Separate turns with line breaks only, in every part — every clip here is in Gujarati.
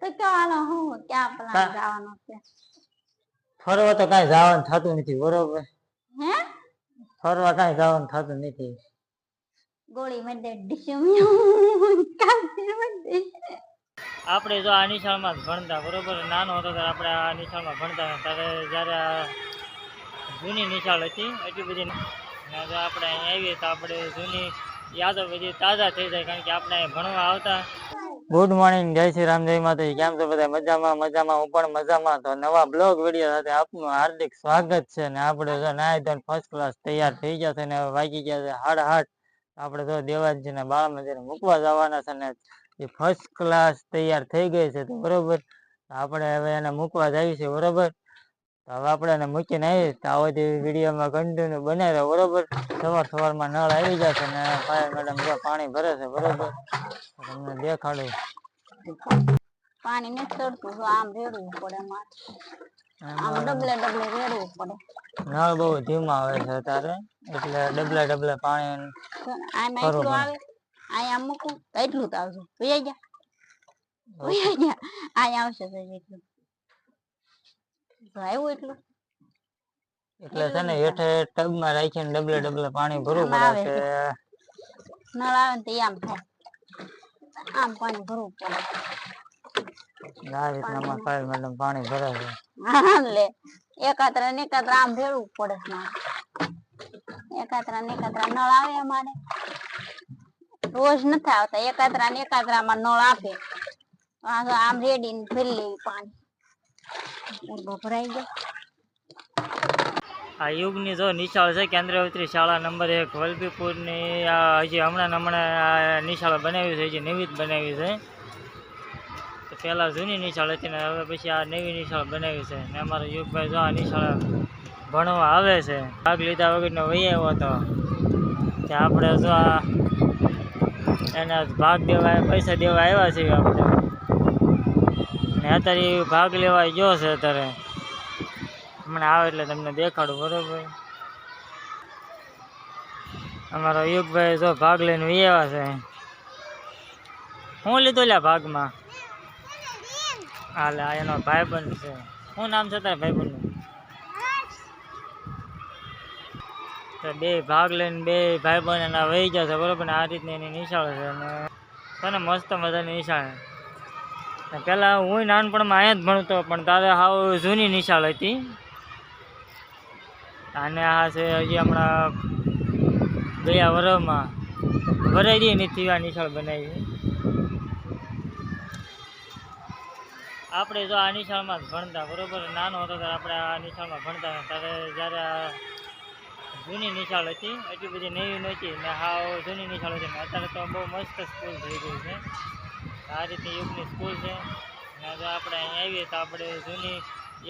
તો કહેવાનો હું ક્યાં પ્લાન જવાનો છે?
ફરવા તો કઈ જવાનું થતું નથી બરોબર.
હે
ફરવા કઈ જવાનું થતું નથી.
ગોળી મદે
આપણે જો આ નિશાળમાં ભણતા બરોબર, નાનો હતો ત્યારે આપણે આ નિશાળમાં ભણતા ત્યારે જ્યારે જૂની નિશાળ હતી એટલી બધી આપણે અહીં આવીએ તો આપણે જૂની યાદો બધી તાજા થઈ જાય, કારણ કે આપણે અહીં ભણવા આવતા. ગુડ મોર્નિંગ, જય શ્રી રામ, જય માતાજી. કેમ છો બધા? મજામાં મજામાં, હું પણ મજામાં. તો નવા બ્લોગ વિડીયો સાથે આપનું હાર્દિક સ્વાગત છે. ને આપણે જો નાઈ ધોઈને ફર્સ્ટ ક્લાસ તૈયાર થઈ ગયા છે ને વાગી ગયા છે 8:30. આપણે તો દેવાનજીને બાળ મંદિરે મૂકવા જવાના છે ને એ ફર્સ્ટ ક્લાસ તૈયાર થઈ ગઈ છે. તો બરોબર, આપણે હવે એને મૂકવા જઈએ છીએ બરોબર. તો હવે આપણે એને મૂકીને આવી તો આવો વિડીયોમાં કન્ટિન્યુ બનાવી રહ્યો બરોબર. સવારમાં નળ આવી જશે ને ફાયર મેડમ જો પાણી ભરે છે બરોબર, તમને દેખાડું.
પાણી નથી ચડતું, આમ રેડવું પડે, આમ ડબલે રેડવું પડે.
નળ બહુ ધીમા આવે છે અત્યારે, એટલે ડબલે પાણી
આમાં એટલું આવે, અહીંયા મૂકું તો એટલું તો આવશે. ભૈયા ગયા અહીંયા આવશે એટલું આવ્યું એટલું.
એટલે છે ને હેઠે ટબમાં રાખીને ડબલે પાણી ભરવું પડે કે
નળ આવે ને આમ થાય, આમ પાણી ભરવું પડે.
આ રીતના ફાયર મેડમ પાણી ભરે છે.
લે એકાત્રા ને એકાત્રા આમ ભેળવું પડે છે. એકાત્રા ને એકાત્રા નળ આવે અમારે રોજ નથી આવતા. એકાત્રા ને એકાત્રામાં નળ આપે, આમ રેડી ને ભરી લેવી પાણી ભરાઈ જાય.
આ યુગની જો નિશાળ છે, કેન્દ્રીય શાળા નંબર 1 વલભીપુરની. હજી હમણાં નિશાળ બનાવી છે, હજી નવી બનાવી છે. તો પહેલાં જૂની નિશાળ હતી ને હવે પછી આ નવી નિશાળ બનાવી છે. ને અમારો યુગભાઈ જો આ નિશાળ ભણવા આવે છે, ભાગ લીધા વગરનો વહી આવ્યો હતો. ત્યાં આપણે જો આ એને ભાગ દેવા પૈસા દેવા આવ્યા છીએ આપણે, ને અત્યારે ભાગ લેવા ગયો છે. અત્યારે હમણાં આવે એટલે તમને દેખાડું બરોબર. અમારો યુગભાઈ જો ભાગ લઈને આવ્યા છે. હું લીધો લ્યા ભાગમાં? હાલે, એનો ભાઈબંધ છે. શું નામ છે તારા ભાઈબંધનું? તો બે ભાગ લઈને બે ભાઈબંધ એના વહી ગયા છે બરોબર. ને આ રીતની એની નિશાળ છે ને મસ્ત મજાની નિશાળ. પહેલાં હું નાનપણમાં અહીંયા જ ભણતો, પણ તારે હાવ જૂની નિશાળ હતી. અને આ છે હજી હમણાં ગયા વર્ષમાં ભરાઈ નથી આ નિશાળ બનાવી. આપણે જો આ નિશાળમાં જ ભણતા બરોબર, નાનો હતો ત્યારે આપણે આ નિશાળમાં ભણતા. ત્યારે જ્યારે જૂની નિશાળ હતી એટલી બધી નવી નહોતી ને હાવ જૂની નિશાળ હતી. ને અત્યારે તો બહુ મસ્ત સ્કૂલ થઈ ગઈ છે. આ રીતની યુગની સ્કૂલ છે. ને જો આપણે અહીં આવીએ તો આપણે જૂની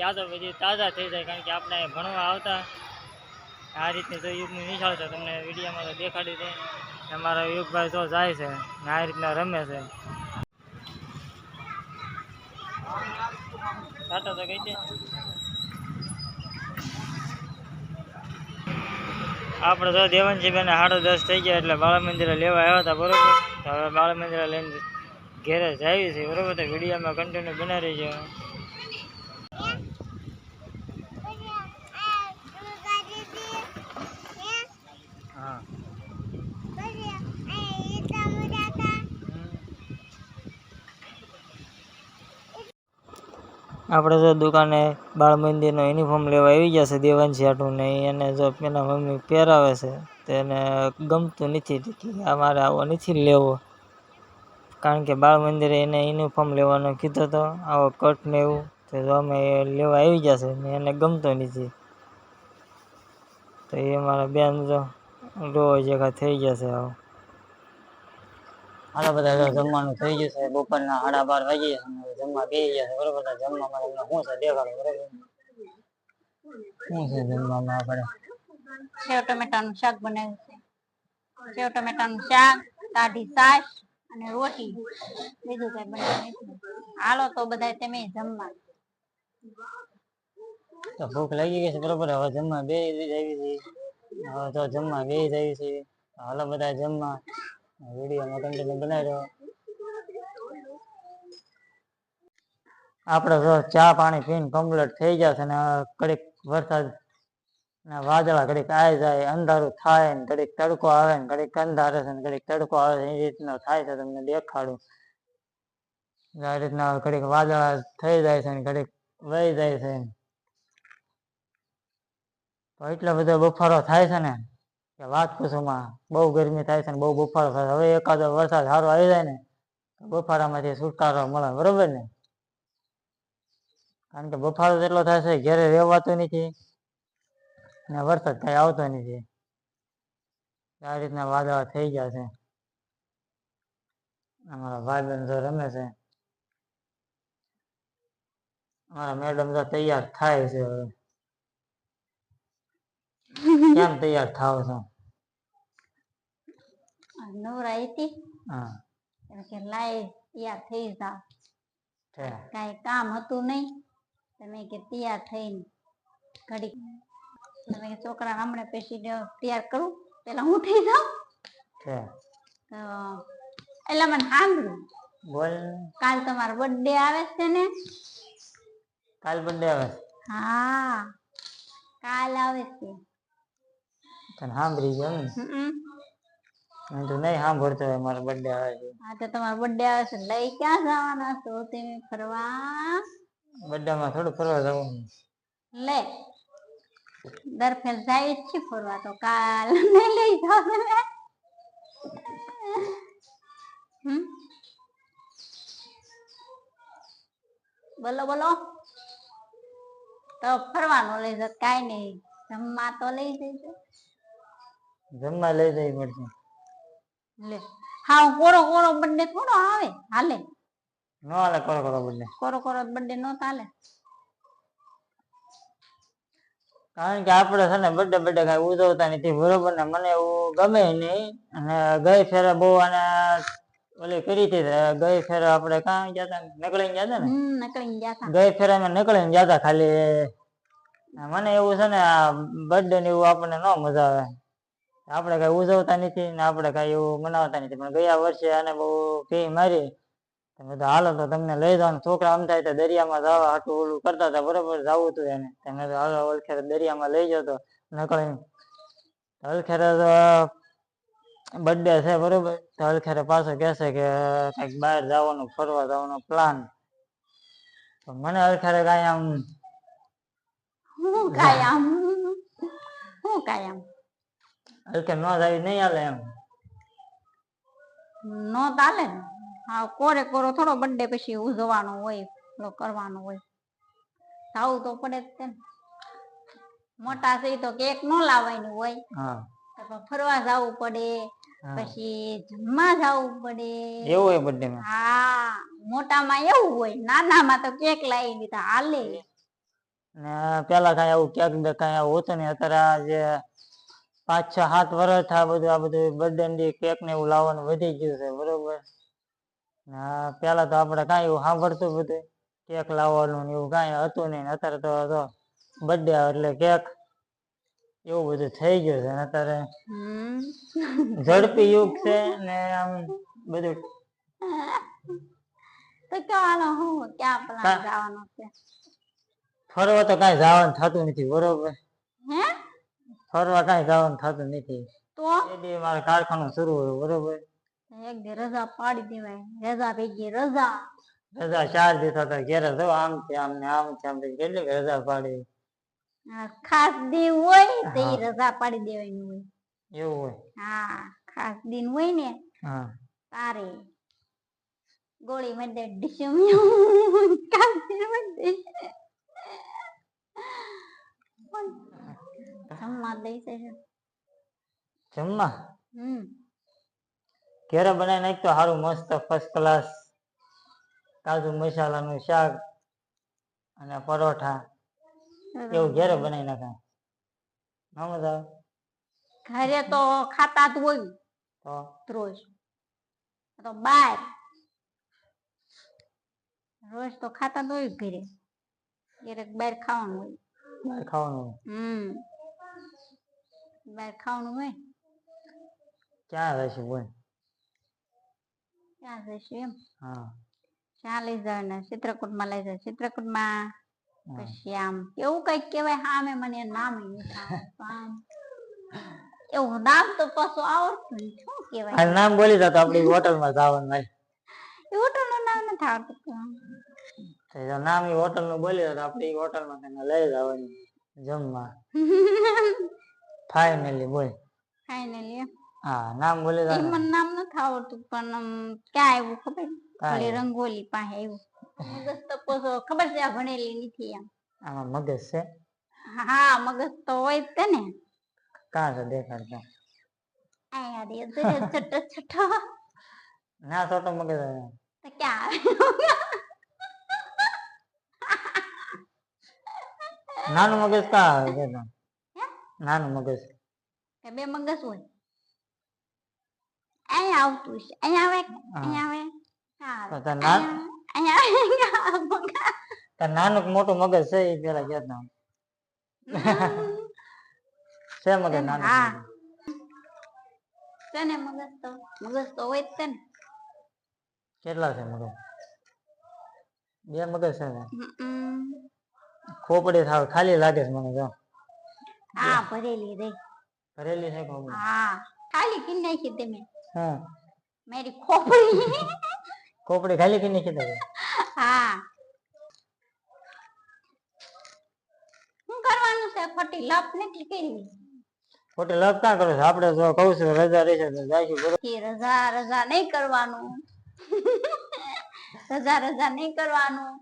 યાદો બધી તાજા થઈ જાય, કારણ કે આપણે અહીં ભણવા આવતા. આ રીતની જો યુગની નિશાળ છે, તમને વિડીયોમાં તો દેખાડી દે. અમારા યુગભાઈ જો જાય છે ને આ રીતના રમે છે. સાટો તો કઈ છે. આપણે તો દેવનજીભાઈને 10:30 થઈ ગયા એટલે બાળ મંદિરે લેવા આવ્યા હતા બરોબર. હવે બાળ મંદિરે લઈને ઘેરે જાય છે બરોબર. તો વિડીયોમાં કન્ટિન્યુ બનાવી છે. હા, આપણે જો દુકાને બાળ મંદિરનો યુનિફોર્મ લેવા આવી ગયા છે દેવાંશી હાટું ને. એને જો એના મમ્મી પહેરાવે છે તો એને ગમતું નથી. અમારે આવો નથી લેવો, કારણ કે બાળ મંદિરે એને યુનિફોર્મ લેવાનો કીધો હતો, આવો કટ ને એવું. તો અમે લેવા આવી ગયા છે ને એને ગમતો નથી. તો એ મારા બેન જો રોજ એકા થઈ જશે. આવો હાલો બધા, જમવાનું થઈ ગયું છે. બપોરના 12:30 વાગી ગયા છે. જમવા બેસી ગયા છે બરોબર. જમવામાં તમને શું છે દેખાડો બરોબર. શું છે જમવામાં? આપણે
સેવ ટમેટાનું શાક બનાવ્યું છે. સેવ ટમેટાનું શાક, કાઢી છાશ અને રોટી. બીજું કઈ બનાવ્યું નથી. હાલો તો બધા તમે જમવા.
તો ભૂખ લાગી ગઈ છે બરોબર. હવે જમવા બેસી આવી છે. હવે તો જમવા બેસી આવી છે. હાલો બધા જમવા. વિડીયોમાં કન્ટિન્યુ બનાવી રહ્યો. આપણે તો ચા પાણી પીને કમ્પ્લીટ થઈ જશે ને ઘડીક વરસાદ ના વાદળા ઘડીક આવી જાય, અંધારું થાય ને ઘડીક તડકો આવે ને ઘડીક અંધારે છે ને ઘડીક તડકો આવે છે, એ રીતનો થાય છે. તમને દેખાડું આ રીતના ઘડીક વાદળા થઈ જાય છે ને ઘડીક વહી જાય છે. તો એટલો બધો બફારો થાય છે ને કે વાત પૂછોમાં. બહુ ગરમી થાય છે ને બહુ બફારો થાય. હવે એકાદો વરસાદ સારો આવી જાય ને બફારામાંથી છુટકારો મળે, બરોબર ને? કારણ કે બફારો એટલો થાય છે ઘેરે રહેવાતું નથી ને વરસાદ કઈ આવતો નથી. આ રીતના વાદળા થઈ ગયા છે. અમારા ભાઈબંધ જો રમે છે, અમારા મેડમ તો તૈયાર થાય છે. હવે કેમ તૈયાર થાવ છો?
નવરાઈ હતી
હા
કે લાય તૈયાર થઈ જાવ,
છે.
કઈ કામ હતું નહીં, તમે કે તૈયાર થઈને ઘડીક તમે છોકરા હમણાં પછી તૈયાર કરું પેલા હું થઈ જાઉં.
છે.
તો એટલે મને સાંભળ્યું,
બોલ.
કાલ તમારો બર્થડે આવે છે ને?
કાલ બર્થડે આવે?
હા કાલ આવે છે.
તને સાંભળી ગયો ને? હું તો નહીં સાંભળતો હોય મારો બર્થડે આવે છે.
હા તો તમારો બર્થડે આવે છે, લઈ ક્યાં જવાના છો તમે ફરવા?
બર્થડે માં થોડું ફરવા જવું?
લે દર ફેર જાય જ છે ફરવા, તો કાલ નહીં લઈ જાવ તમે? બોલો બોલો. તો ફરવાનું લઈ જત કઈ નઈ, જમવા તો લઈ જજો.
જમવા લઈ જઈ પડશે.
લે હા કોરો કોરો બર્થડે થોડો આવે, હાલે?
નો હાલે કોરો કોરો બર્થડે? કોરો
કોરો બર્થડે નો ચાલે.
કારણ કે આપડે છે ને બર્થડે કઈ ઉજવતા નથી, બરોબર ને? મને એવું ગમે નહીં. અને ગઈ ફેરે બહુ અને ઓલી કરી હતી, ગઈ ફેરે આપણે કાં ગયા હતા? નકળીને ગયા હતા ને?
નકળીને ગયા હતા.
ગઈ ફેરે અમે નકળીને ગયા હતા ખાલી. મને એવું છે ને આ બર્થડે ને એવું આપણને ન મજા આવે. આપણે કઈ ઉજવતા નથી ને આપણે કઈ એવું મનાવતા નથી. પણ ગયા વર્ષે આને બહુ પી મારી, તમે તો હાલો તો તમને લઈ જાવ. છોકરા આમ થાય તો દરિયામાં જવા હાટું ઓલું કરતા હતા, બરોબર? જવું હતું એને, તમે તો હાલો ઓલખેરે દરિયામાં લઈ જતો નકળીને. હલખેરે તો બર્થડે છે, બરોબર? તો હલખેરે પાછો કહેશે કે કંઈક બહાર જવાનું ફરવા જવાનો પ્લાન. તો મને હલખેરે કાંઈ આમ
હું કાયમ હું કાયમ
હલખેરે ન જાય નહીં હાલે એમ.
નો ચાલે ને. હા કોરે કોરો થોડો બર્થડે પછી ઉજવવાનો હોય, કરવાનો હોય. જાવું તો પડે જ ને. મોટા છે તો કેક નો લાવવાનું હોય.
હા
તો ફરવા જવું પડે, પછી જમવા જવું પડે.
એવું હોય બર્થડે માં?
હા મોટામાં એવું હોય, નાનામાં તો કેક લાવી દીધા હાલે.
ને પેલા કઈ આવું કેક કઈ આવું હતું ને, અત્યારે જે 5-6-7 વર્ષ આ બધું બર્થડે કેક ને એવું લાવવાનું વધી ગયું છે, બરોબર? હા પેલા તો આપડે કઈ એવું સાંભળતું બધું કેક લાવવાનું એવું કઈ હતું નઈ. અત્યારે તો બર્થડે આવે એટલે કેક, એવું બધું થઈ ગયું છે. અત્યારે ઝડપી યુગ છે ને આમ બધું.
તો કહેવાનો હું ક્યાં પ્લાન જવાનો છે?
ફરવા તો કઈ જવાનું થતું નથી, બરોબર?
હે
ફરવા કઈ જવાનું થતું નથી.
તો
મારે કારખાનું શરૂ હોય, બરોબર?
એક દી રજા પાડી દેવાય, રજા ભેગી રજા.
રજા 4 દિવસ હતા ઘેરે જો આમ છે આમ ને આમ છે આમ, કેટલી રજા પાડી.
ખાસ દી હોય તો ઈ રજા પાડી દેવાની હોય.
એવું હોય?
હા ખાસ દિન હોય ને
હા
તારે ગોળી મારી દે ડીશમ જમવા દઈ છે.
જમવા ઘેરે બનાવી નાખ તો સારું, મસ્ત ફર્સ્ટ ક્લાસ કાજુ મસાલાનું શાક અને પરોઠા એવું ઘેરે બનાવી નાખાય. ના મજા આવે?
ઘરે તો ખાતા જ હોય
તો
રોજ, તો બાર રોજ તો ખાતા જ હોય ઘરે. ક્યારેક બહાર ખાવાનું હોય.
બહાર ખાવાનું હોય?
બહાર ખાવાનું હોય.
ક્યાં રહેશે બોલ?
ક્યાં જઈશું એમ?
હા
ત્યાં લઈ જાવ ને ચિત્રકૂટમાં લઈ જાવ. ચિત્રકૂટમાં પછી આમ એવું કઈક કેવાય સામે મને નામ આમ એવું નામ તો પાછું આવડતું નહીં. શું કેવાય
આ નામ બોલી દો તો આપણી હોટલમાં જવાનું ભાઈ.
એ હોટલ નું નામ નથી આવડતું.
નામ એ હોટલ નું બોલી દો તો આપણે એ હોટલમાં તને લઈ જવાની જમવા. ફાઇનલી બોલ.
ફાઇનલી
હા નામ બોલી દો.
મને નામ નથી આવડતું પણ ક્યાં આવ્યું ખબર ખાલી રંગોલી પાસે આવ્યું. મગજ તો પોસો ખબર છે આ ભણેલી નથી એમ.
આમાં મગજ છે.
હા મગજ તો હોય જ તે ને.
કાં છે દેખાડતા.
અહીંયા દે છોટો છોટો.
ના છોટો મગજ
તો ક્યાં
નાનું મગજ કા આવે છે? નાનું મગજ
કે બે મગજ હોય. અહીંયા આવતું છે. અહીંયા આવે અહીંયા આવે.
નાનું મોટું મગજ છે એ પેલા કેતા છે મગજ નાનું.
હા છે ને મગજ તો હોય જ છે ને.
કેટલા છે મગજ? બે મગજ છે ને. ખોપડી થાવ ખાલી લાગે છે મને જો.
હા ભરેલી રે.
ભરેલી છે ખોપડી.
હા ખાલી કરી નાખી તમે.
હા
મેરી ખોપડી.
ખોપડી ખાલી કરી નાખી તમે.
હા શું કરવાનું છે? ખોટી લપ નથી કરવી.
ખોટી લપ ક્યાં કરો છો? આપણે જો કહું છું રજા રહેશે તો જઈશું બરોબર.
રજા નહીં કરવાનું. રજા નહીં કરવાનું.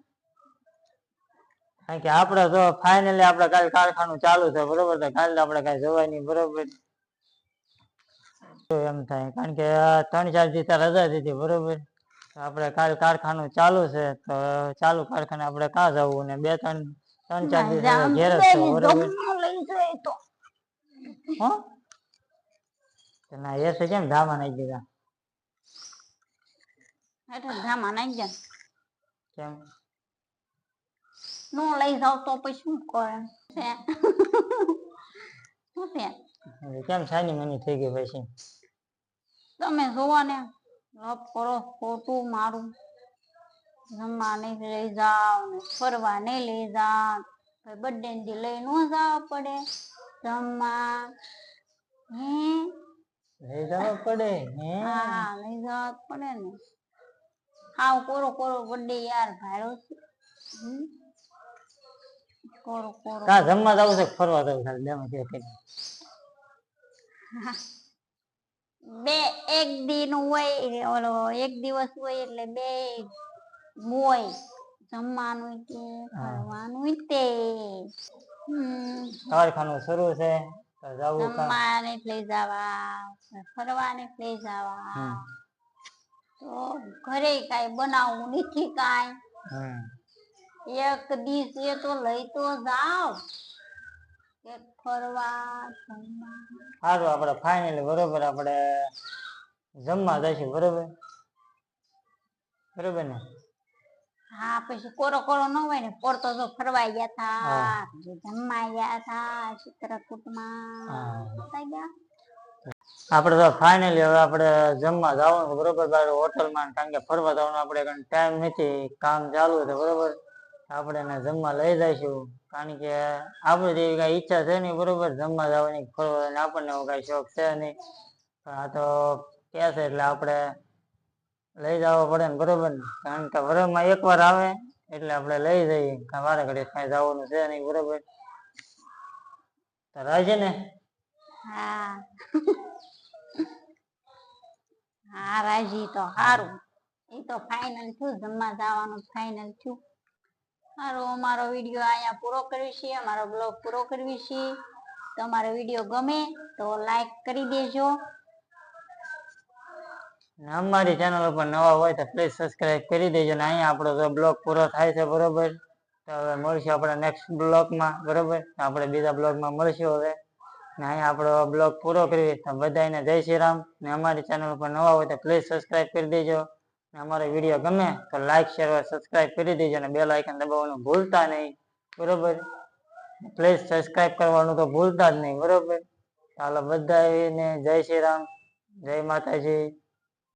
કારણ કે આપડે જો ફાઇનલી આપડે કાલે કારખાનું ચાલુ છે બરોબર. તો કાલે આપડે કઈ જવાય નહીં બરોબર. તો એમ થાય કારણ કે 3-4 દિવસ રજા દીધી બરોબર. આપણે કાલે કારખાનું ચાલુ છે તો ચાલુ કારખાને આપણે કાં જવું ને 3-4 દિવસ ઘેર જ છે બરોબર. ના એ છે કેમ ધામા નાખી દીધા?
ધામા નાખી ગયા.
કેમ
નો લઈ જાવ તો પછી શું કરે? શું છે?
કેમ સાની મની થઈ ગઈ પછી?
તમે જોવો ને લપ કરો ખોટું મારું. જમવા નહીં લઈ જાવ ને ફરવા નહીં લઈ જાવ. બર્થડે થી લઈ ન જવા પડે જમવા.
લઈ જવા પડે.
હા લઈ જવા પડે ને. હાવ કોરો બર્થડે યાર ભાડો છે. કોરો
કા જમવા જવું છે ફરવા જવું ખાલી બેમાં કે
એક દિન હોય ઓલો એક દિવસ હોય એટલે બે હોય જમવાનું કે ફરવાનું તે.
કારખાનું શરૂ છે તો જવું
જમવા ને લઈ જવા ફરવાને લઈ જવા. તો ઘરે કઈ બનાવવું નથી કઈ. એક દિવસ એ તો લઈ તો જાવ ફરવા.
સારું આપણે ફાઇનલી બરોબર આપણે જમવા જઈશું બરોબર. બરોબર ને?
હા પછી કોરો ન હોય ને. પોરતો તો ફરવા ગયા થા જમવા ગયા થા ચિત્રકૂટમાં.
આપણે તો ફાઇનલી હવે આપણે જમવા જવાનું બરોબર હોટલમાં. કારણ કે ફરવા જવાનું આપણે ટાઈમ નથી, કામ ચાલુ છે બરોબર. આપણે એને જમવા લઈ જઈશું કારણ કે આપણે જેવી કઈ ઈચ્છા છે નહીં બરોબર જમવા જવાની ફરવા. આપણને એવો કઈ શોખ છે નહીં પણ આ તો કે છે એટલે આપણે લઈ જવા પડે ને બરોબર ને. કારણ કે વરમાં એકવાર આવે એટલે આપણે લઈ જઈએ. વારે ઘડીએ કઈ જવાનું છે નહીં બરોબર. તો રાજી ને?
હા હા રાજી તો સારું. એ તો ફાઇનલ થયું જમવા જવાનું ફાઇનલ થયું. સારું અમારો વિડીયો અહીંયા પૂરો કરવી છે. અમારો બ્લોગ પૂરો કરવી છે. તમારો વિડીયો ગમે તો લાઈક કરી દેજો.
અમારી ચેનલ ઉપર નવા હોય તો પ્લીઝ સબસ્ક્રાઇબ કરી દેજો. ને અહીંયા આપણો બ્લોગ પૂરો થાય છે બરોબર. તો હવે મળશું આપણે નેક્સ્ટ બ્લોગમાં બરોબર. આપણે બીજા બ્લોગમાં મળશું હવે. ને અહીંયા આપણો બ્લોગ પૂરો કરીએ તો બધાને જય શ્રી રામ. ને અમારી ચેનલ ઉપર નવા હોય તો પ્લીઝ સબસ્ક્રાઇબ કરી દેજો. ને અમારો વિડીયો ગમે તો લાઈક શેર સબસ્ક્રાઇબ કરી દેજો. અને બેલ આઇકન દબાવવાનું ભૂલતા નહીં બરોબર. પ્લીઝ સબસ્ક્રાઇબ કરવાનું તો ભૂલતા જ નહીં બરોબર. ચાલો બધાને જય શ્રી રામ, જય માતાજી.